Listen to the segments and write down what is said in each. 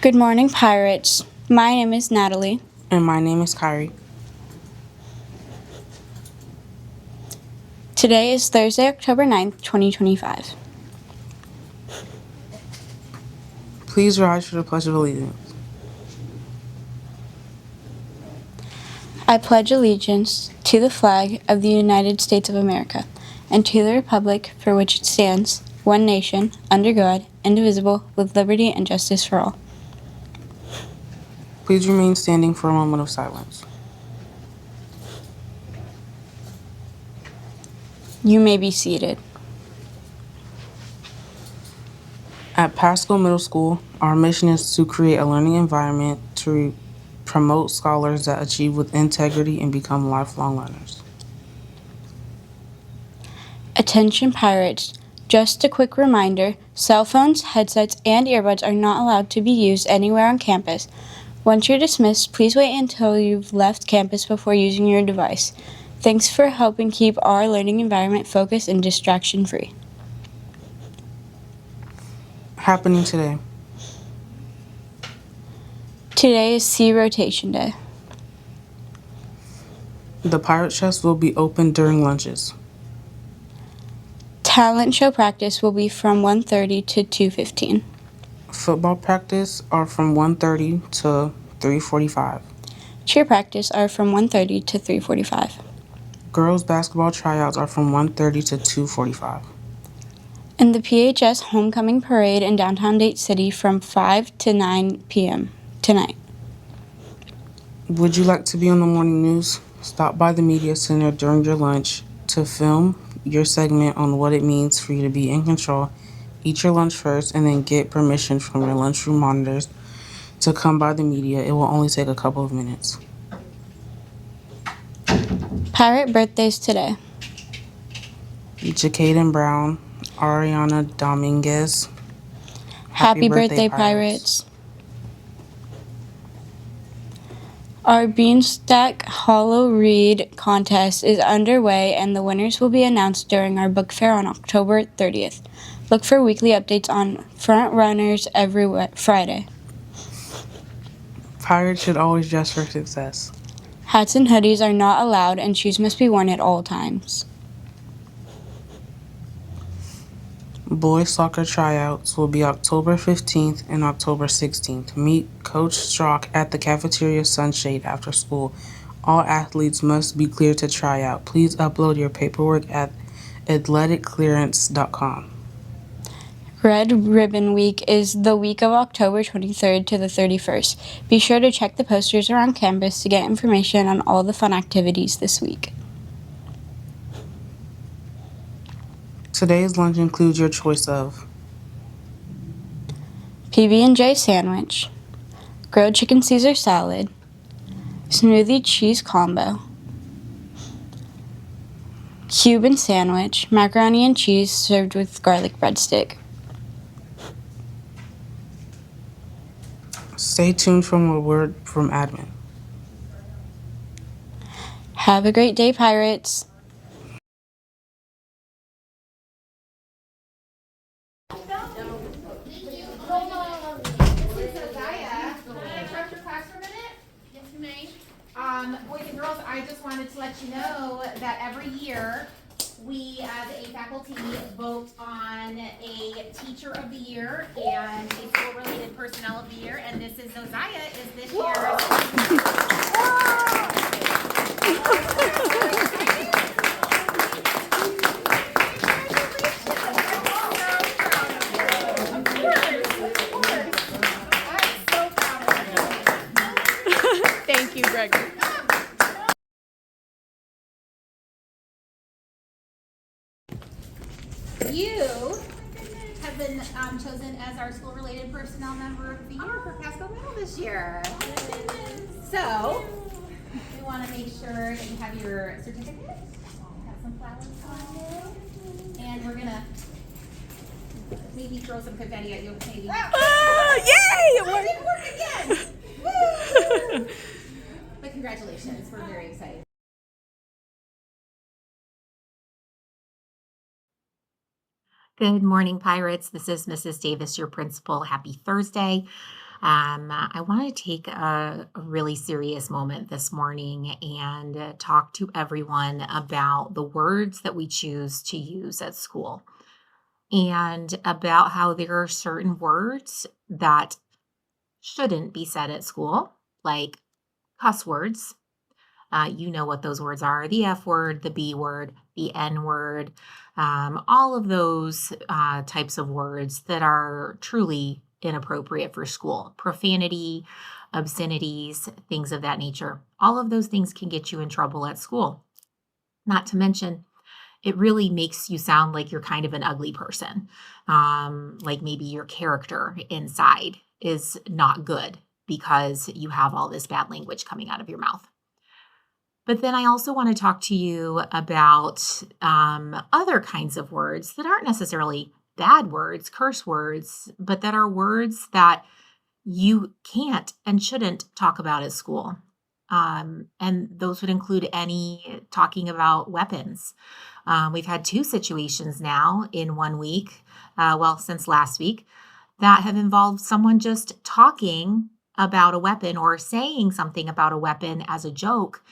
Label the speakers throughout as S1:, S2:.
S1: Good morning, pirates. My name is Natalie.
S2: And my name is Kyrie.
S1: Today is Thursday, October 9th, 2025.
S2: Please rise for the Pledge of Allegiance.
S1: I pledge allegiance to the flag of the United States of America and to the republic for which it stands, one nation, under God, indivisible, with liberty and justice for all.
S2: Please remain standing for a moment of silence.
S1: You may be seated.
S2: At Pasco Middle School, our mission is to create a learning environment to promote scholars that achieve with integrity and become lifelong learners.
S1: Attention, pirates. Just a quick reminder, cell phones, headsets, and earbuds are not allowed to be used anywhere on campus. Once you're dismissed, please wait until you've left campus before using your device. Thanks for helping keep our learning environment focused and distraction-free.
S2: Happening today.
S1: Today is Sea Rotation Day.
S2: The pirate chest will be open during lunches.
S1: Talent show practice will be from 1:30 to 2:15.
S2: Football practice are from 1:30 to 3:45.
S1: Cheer practice are from 1:30 to 3:45.
S2: Girls basketball tryouts are from 1:30 to 2:45.
S1: And the PHS Homecoming Parade in downtown Date City from 5 to 9 p.m. tonight.
S2: Would you like to be on the morning news? Stop by the media center during your lunch to film your segment on what it means for you to be in control. Eat your lunch first and then get permission from your lunchroom monitors to come by the media. It will only take a couple of minutes.
S1: Pirate birthdays today.
S2: Jacaden Brown, Ariana Dominguez.
S1: Happy birthday, pirates. Our Beanstack Hollow Read contest is underway, and the winners will be announced during our book fair on October 30th. Look for weekly updates on front runners every Friday.
S2: Pirates should always dress for success.
S1: Hats and hoodies are not allowed, and shoes must be worn at all times.
S2: Boys soccer tryouts will be October 15th and October 16th. Meet Coach Strock at the cafeteria Sunshade after school. All athletes must be cleared to try out. Please upload your paperwork at athleticclearance.com.
S1: Red Ribbon Week is the week of October 23rd to the 31st. Be sure to check the posters around campus to get information on all the fun activities this week.
S2: Today's lunch includes your choice of
S1: PB&J sandwich, grilled chicken Caesar salad, smoothie cheese combo, Cuban sandwich, macaroni and cheese served with garlic breadstick.
S2: Stay tuned for a word from admin.
S1: Have a great day, pirates.
S3: Boys and girls, I just wanted to let you know that every year we, as a faculty, vote on a teacher of the year and a school-related personnel of the year, and this is Josiah is this year's.
S1: Thank you, Gregory.
S3: You have been chosen as our school-related personnel member of the year for Pasco Middle this year. So, we want to make sure that you have your certificate, have some flowers on you, and we're going to maybe throw some confetti at you, maybe.
S1: Yay!
S3: It didn't work again! Woo! But congratulations, we're very excited.
S4: Good morning, Pirates. This is Mrs. Davis, your principal. Happy Thursday. I want to take a really serious moment this morning and talk to everyone about the words that we choose to use at school and about how there are certain words that shouldn't be said at school, like cuss words. You know what those words are: the F word, the B word, the N word, all of those types of words that are truly inappropriate for school. Profanity, obscenities, things of that nature. All of those things can get you in trouble at school. Not to mention, it really makes you sound like you're kind of an ugly person. Like maybe your character inside is not good because you have all this bad language coming out of your mouth. But then I also want to talk to you about other kinds of words that aren't necessarily bad words, curse words, but that are words that you can't and shouldn't talk about at school. And those would include any talking about weapons. We've had 2 situations now in 1 week, since last week, that have involved someone just talking about a weapon or saying something about a weapon as a joke.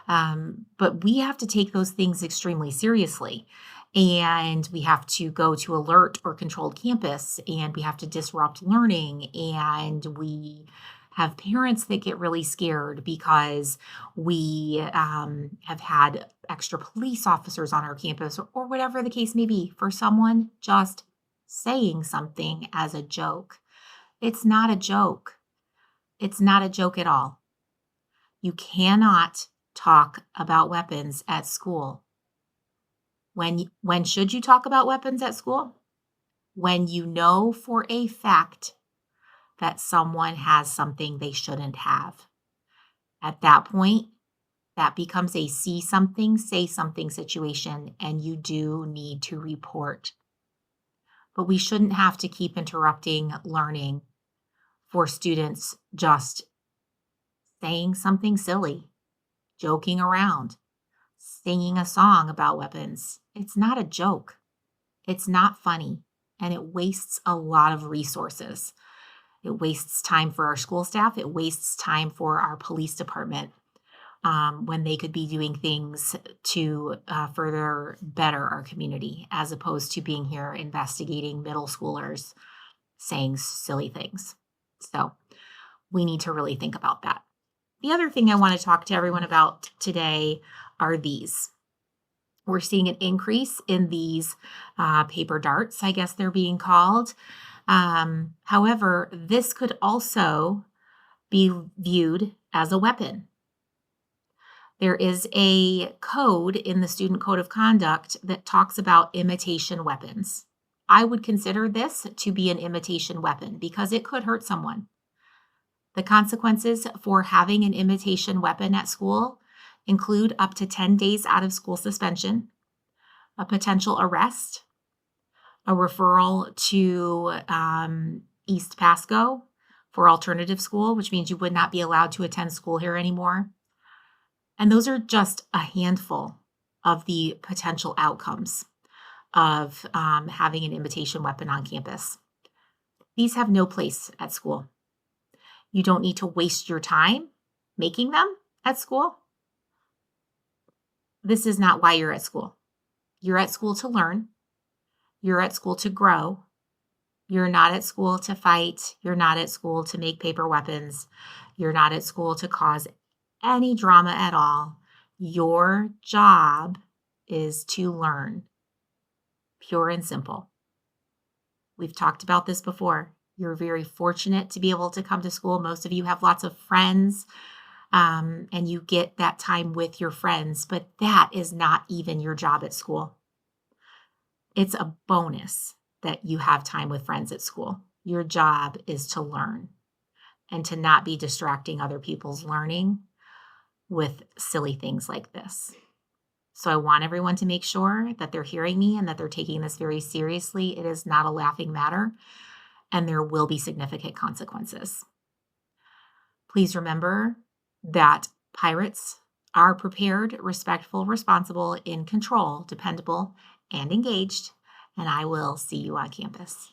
S4: But we have to take those things extremely seriously. And we have to go to alert or controlled campus, and we have to disrupt learning. And we have parents that get really scared because we have had extra police officers on our campus, or whatever the case may be, for someone just saying something as a joke. It's not a joke. It's not a joke at all. You cannot talk about weapons at school. When should you talk about weapons at school? When you know for a fact that someone has something they shouldn't have. At that point, that becomes a see something, say something situation, and you do need to report. But we shouldn't have to keep interrupting learning for students just saying something silly, joking around, singing a song about weapons. It's not a joke. It's not funny, and it wastes a lot of resources. It wastes time for our school staff. It wastes time for our police department when they could be doing things to further better our community, as opposed to being here investigating middle schoolers saying silly things. So we need to really think about that. The other thing I want to talk to everyone about today are these. We're seeing an increase in these paper darts, I guess they're being called. However, this could also be viewed as a weapon. There is a code in the Student Code of Conduct that talks about imitation weapons. I would consider this to be an imitation weapon because it could hurt someone. The consequences for having an imitation weapon at school include up to 10 days out of school suspension, a potential arrest, a referral to East Pasco for alternative school, which means you would not be allowed to attend school here anymore. And those are just a handful of the potential outcomes of having an imitation weapon on campus. These have no place at school. You don't need to waste your time making them at school. This is not why you're at school. You're at school to learn. You're at school to grow. You're not at school to fight. You're not at school to make paper weapons. You're not at school to cause any drama at all. Your job is to learn. Pure and simple. We've talked about this before. You're very fortunate to be able to come to school. Most of you have lots of friends, and you get that time with your friends, but that is not even your job at school. It's a bonus that you have time with friends at school. Your job is to learn and to not be distracting other people's learning with silly things like this. So I want everyone to make sure that they're hearing me and that they're taking this very seriously. It is not a laughing matter, and there will be significant consequences. Please remember that pirates are prepared, respectful, responsible, in control, dependable, and engaged, and I will see you on campus.